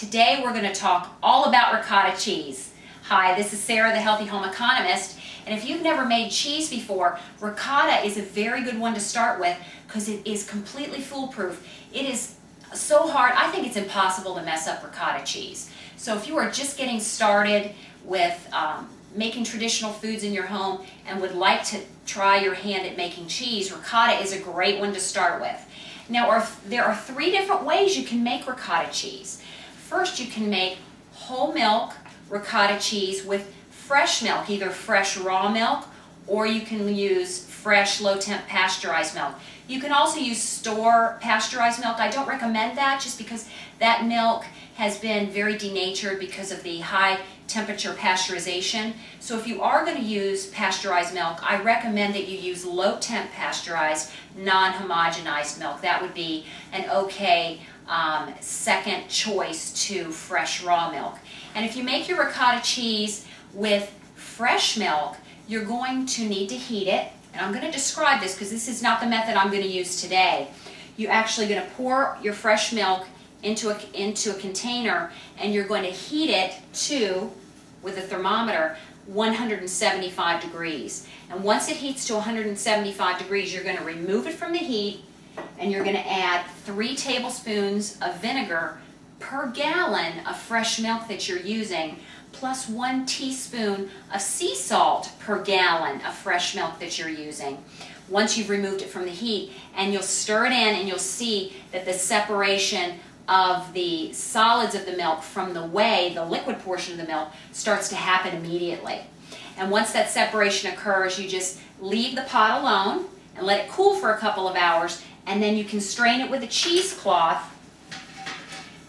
Today we're going to talk all about ricotta cheese. Hi, this is Sarah, the Healthy Home Economist, and if you've never made cheese before, ricotta is a very good one to start with because it is completely foolproof. It is so hard, I think it's impossible to mess up ricotta cheese. So if you are just getting started with making traditional foods in your home and would like to try your hand at making cheese, ricotta is a great one to start with. Now there are three different ways you can make ricotta cheese. First, you can make whole milk ricotta cheese with fresh milk, either fresh raw milk or you can use fresh low temp pasteurized milk. You can also use store pasteurized milk. I don't recommend that just because that milk has been very denatured because of the high temperature pasteurization. So if you are going to use pasteurized milk, I recommend that you use low temp pasteurized, non-homogenized milk. That would be an okay second choice to fresh raw milk. And if you make your ricotta cheese with fresh milk, you're going to need to heat it. And I'm going to describe this because this is not the method I'm going to use today. You're actually going to pour your fresh milk into a container and you're going to heat it to, with a thermometer, 175 degrees. And once it heats to 175 degrees, you're going to remove it from the heat and you're going to add 3 tablespoons of vinegar per gallon of fresh milk that you're using, plus 1 teaspoon of sea salt per gallon of fresh milk that you're using. Once you've removed it from the heat, and you'll stir it in and you'll see that the separation of the solids of the milk from the whey, the liquid portion of the milk, starts to happen immediately. And once that separation occurs, you just leave the pot alone and let it cool for a couple of hours, and then you can strain it with a cheesecloth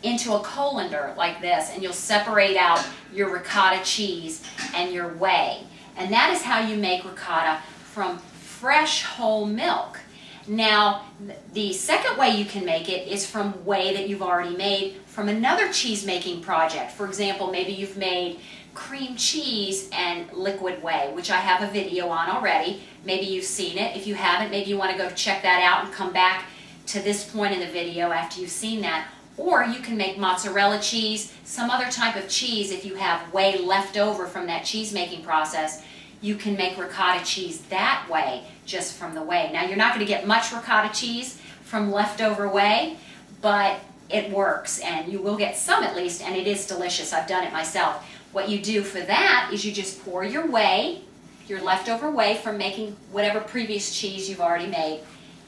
into a colander like this, and you'll separate out your ricotta cheese and your whey. And that is how you make ricotta from fresh whole milk. Now, the second way you can make it is from whey that you've already made from another cheese making project. For example, maybe you've made cream cheese and liquid whey, which I have a video on already. Maybe you've seen it. If you haven't, maybe you want to go check that out and come back to this point in the video after you've seen that. Or you can make mozzarella cheese, some other type of cheese. If you have whey left over from that cheese making process, you can make ricotta cheese that way, just from the whey. Now, you're not going to get much ricotta cheese from leftover whey, but it works, and you will get some at least, and it is delicious. I've done it myself. What you do for that is you just pour your whey, your leftover whey from making whatever previous cheese you've already made,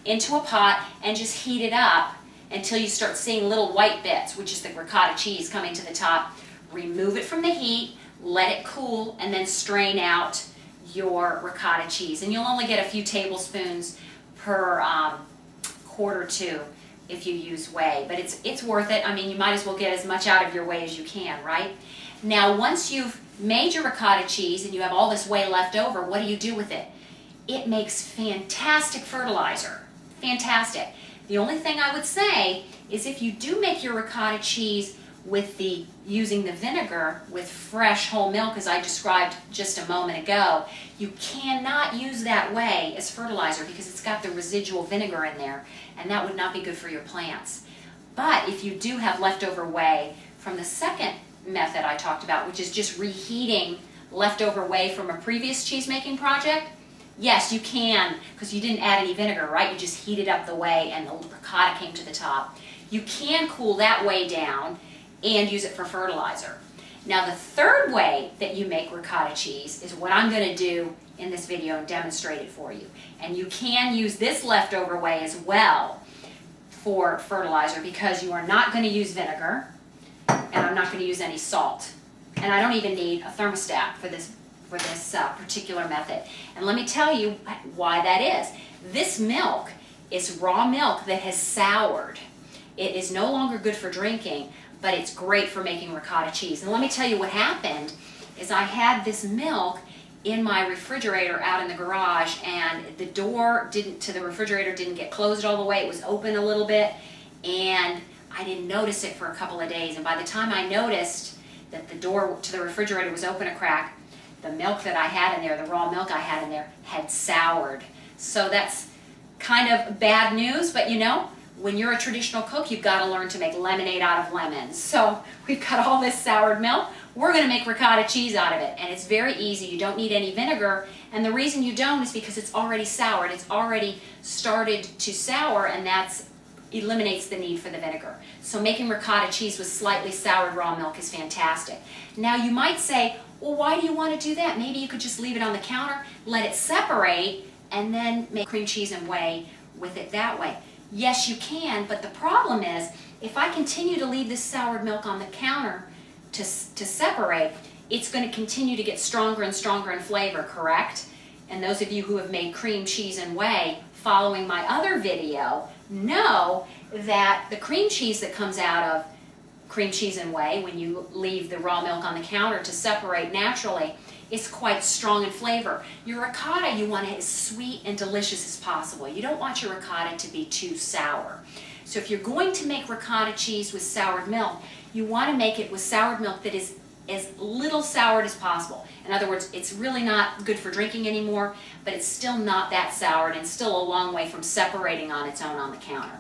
into a pot and just heat it up until you start seeing little white bits, which is the ricotta cheese coming to the top. Remove it from the heat, let it cool, and then strain out your ricotta cheese. And you'll only get a few tablespoons per quart or two if you use whey, but it's worth it. I mean, you might as well get as much out of your whey as you can, right? Now, once you've made your ricotta cheese and you have all this whey left over, what do you do with it? It makes fantastic fertilizer. Fantastic. The only thing I would say is if you do make your ricotta cheese with using the vinegar with fresh whole milk, as I described just a moment ago, you cannot use that whey as fertilizer because it's got the residual vinegar in there, and that would not be good for your plants. But if you do have leftover whey from the second method I talked about, which is just reheating leftover whey from a previous cheese making project, yes, you can, because you didn't add any vinegar, right? You just heated up the whey and the ricotta came to the top. You can cool that whey down and use it for fertilizer. Now, the third way that you make ricotta cheese is what I'm going to do in this video and demonstrate it for you. And you can use this leftover whey as well for fertilizer because you are not going to use vinegar and I'm not going to use any salt. And I don't even need a thermostat for this particular method. And let me tell you why that is. This milk is raw milk that has soured. It is no longer good for drinking, but it's great for making ricotta cheese. And let me tell you what happened is I had this milk in my refrigerator out in the garage, and the door to the refrigerator didn't get closed all the way. It was open a little bit, and I didn't notice it for a couple of days. And by the time I noticed that the door to the refrigerator was open a crack, the milk that I had in there, the raw milk I had in there, had soured. So that's kind of bad news, but you know, when you're a traditional cook, you've got to learn to make lemonade out of lemons. So we've got all this soured milk. We're going to make ricotta cheese out of it, and it's very easy. You don't need any vinegar, and the reason you don't is because it's already soured. It's already started to sour, and that eliminates the need for the vinegar. So making ricotta cheese with slightly soured raw milk is fantastic. Now you might say, well, why do you want to do that? Maybe you could just leave it on the counter, let it separate, and then make cream cheese and whey with it that way. Yes, you can, but the problem is, if I continue to leave this soured milk on the counter to separate, it's going to continue to get stronger and stronger in flavor, correct? And those of you who have made cream cheese and whey following my other video know that the cream cheese that comes out of cream cheese and whey, when you leave the raw milk on the counter to separate naturally, is quite strong in flavor. Your ricotta, you want it as sweet and delicious as possible. You don't want your ricotta to be too sour. So if you're going to make ricotta cheese with soured milk, you want to make it with soured milk that is as little soured as possible. In other words, it's really not good for drinking anymore, but it's still not that soured and still a long way from separating on its own on the counter.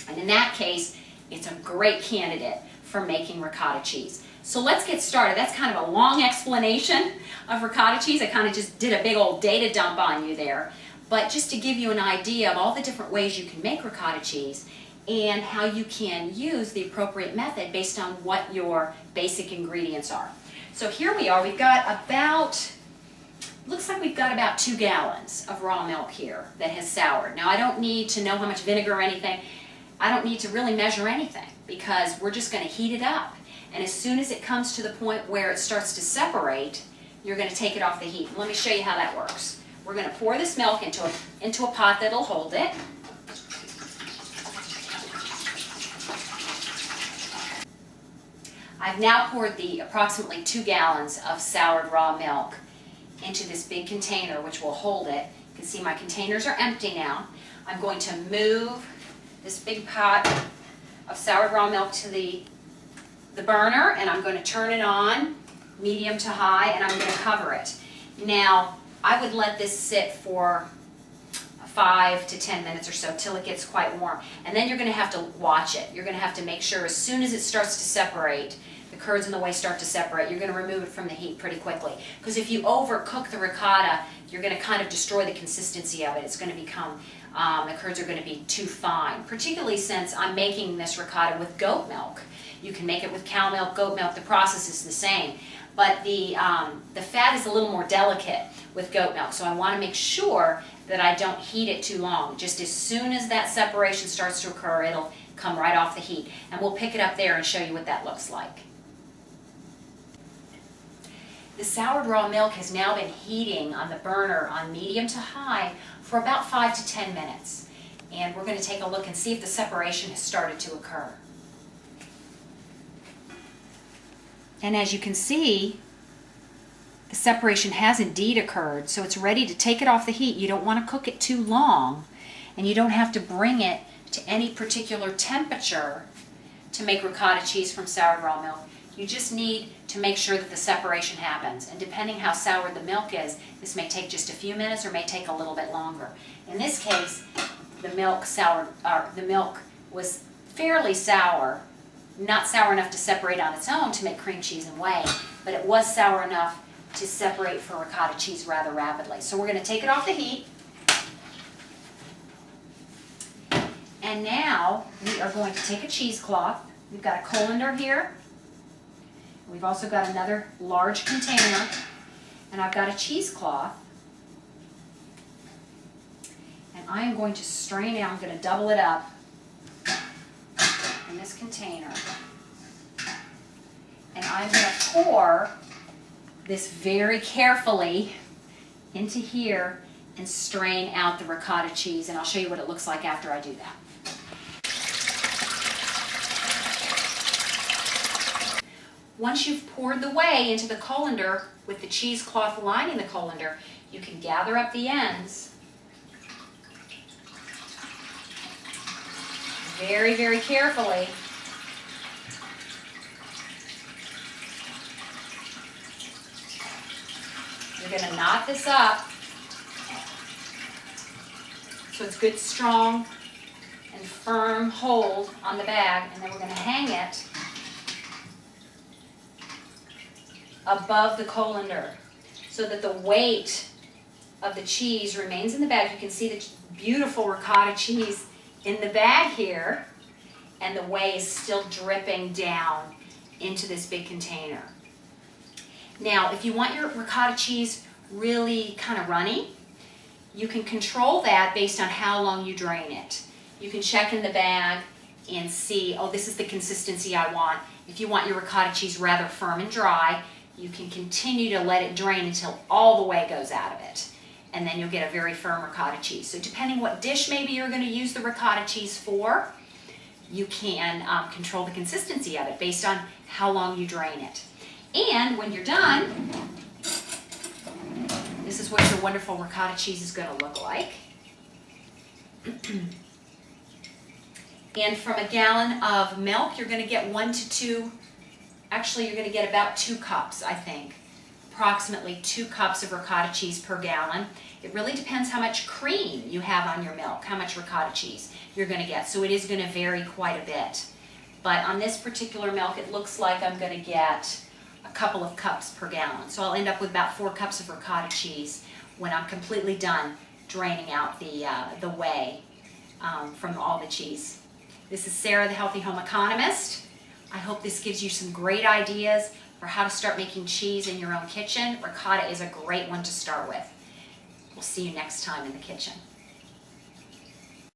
And in that case, it's a great candidate for making ricotta cheese. So let's get started. That's kind of a long explanation of ricotta cheese. I kind of just did a big old data dump on you there. But just to give you an idea of all the different ways you can make ricotta cheese and how you can use the appropriate method based on what your basic ingredients are. So here we are. We've got about, looks like we've got about 2 gallons of raw milk here that has soured. Now I don't need to know how much vinegar or anything. I don't need to really measure anything because we're just going to heat it up. And as soon as it comes to the point where it starts to separate, you're going to take it off the heat. Let me show you how that works. We're going to pour this milk into a pot that'll hold it. I've now poured the approximately 2 gallons of soured raw milk into this big container which will hold it. You can see my containers are empty now. I'm going to move this big pot of soured raw milk to the burner, and I'm going to turn it on medium to high, and I'm going to cover it. Now I would let this sit for 5 to 10 minutes or so till it gets quite warm, and then you're going to have to watch it. You're going to have to make sure as soon as it starts to separate, the curds and the whey start to separate, you're going to remove it from the heat pretty quickly, because if you overcook the ricotta, you're going to kind of destroy the consistency of it. It's going to become, the curds are going to be too fine, particularly since I'm making this ricotta with goat milk. You can make it with cow milk, goat milk, the process is the same, but the fat is a little more delicate with goat milk, so I want to make sure that I don't heat it too long. Just as soon as that separation starts to occur, it'll come right off the heat, and we'll pick it up there and show you what that looks like. The soured raw milk has now been heating on the burner on medium to high for about 5 to 10 minutes, and we're going to take a look and see if the separation has started to occur. And as you can see, the separation has indeed occurred, so it's ready to take it off the heat. You don't want to cook it too long, and you don't have to bring it to any particular temperature to make ricotta cheese from soured raw milk. You just need to make sure that the separation happens, and depending how sour the milk is, this may take just a few minutes or may take a little bit longer. In this case, the milk was fairly sour, not sour enough to separate on its own to make cream cheese and whey, but it was sour enough to separate for ricotta cheese rather rapidly. So we're going to take it off the heat. And now we are going to take a cheesecloth. We've got a colander here. We've also got another large container, and I've got a cheesecloth. And I am going to strain it. I'm going to double it up in this container. And I'm going to pour this very carefully into here and strain out the ricotta cheese, and I'll show you what it looks like after I do that. Once you've poured the whey into the colander with the cheesecloth lining the colander, you can gather up the ends very, very carefully. You're going to knot this up so it's good, strong, and firm hold on the bag, and then we're going to hang it above the colander so that the weight of the cheese remains in the bag. You can see the beautiful ricotta cheese in the bag here, and the whey is still dripping down into this big container. Now, if you want your ricotta cheese really kind of runny, you can control that based on how long you drain it. You can check in the bag and see, oh, this is the consistency I want. If you want your ricotta cheese rather firm and dry, you can continue to let it drain until all the whey goes out of it. And then you'll get a very firm ricotta cheese. So depending what dish maybe you're going to use the ricotta cheese for, you can control the consistency of it based on how long you drain it. And when you're done, this is what your wonderful ricotta cheese is going to look like. And from a gallon of milk, you're going to get 1 to 2, actually you're going to get about 2 cups, I think. Approximately 2 cups of ricotta cheese per gallon. It really depends how much cream you have on your milk, how much ricotta cheese you're going to get. So it is going to vary quite a bit. But on this particular milk, it looks like I'm going to get a couple of cups per gallon. So I'll end up with about 4 cups of ricotta cheese when I'm completely done draining out the whey from all the cheese. This is Sarah, the Healthy Home Economist. I hope this gives you some great ideas for how to start making cheese in your own kitchen. Ricotta is a great one to start with. We'll see you next time in the kitchen.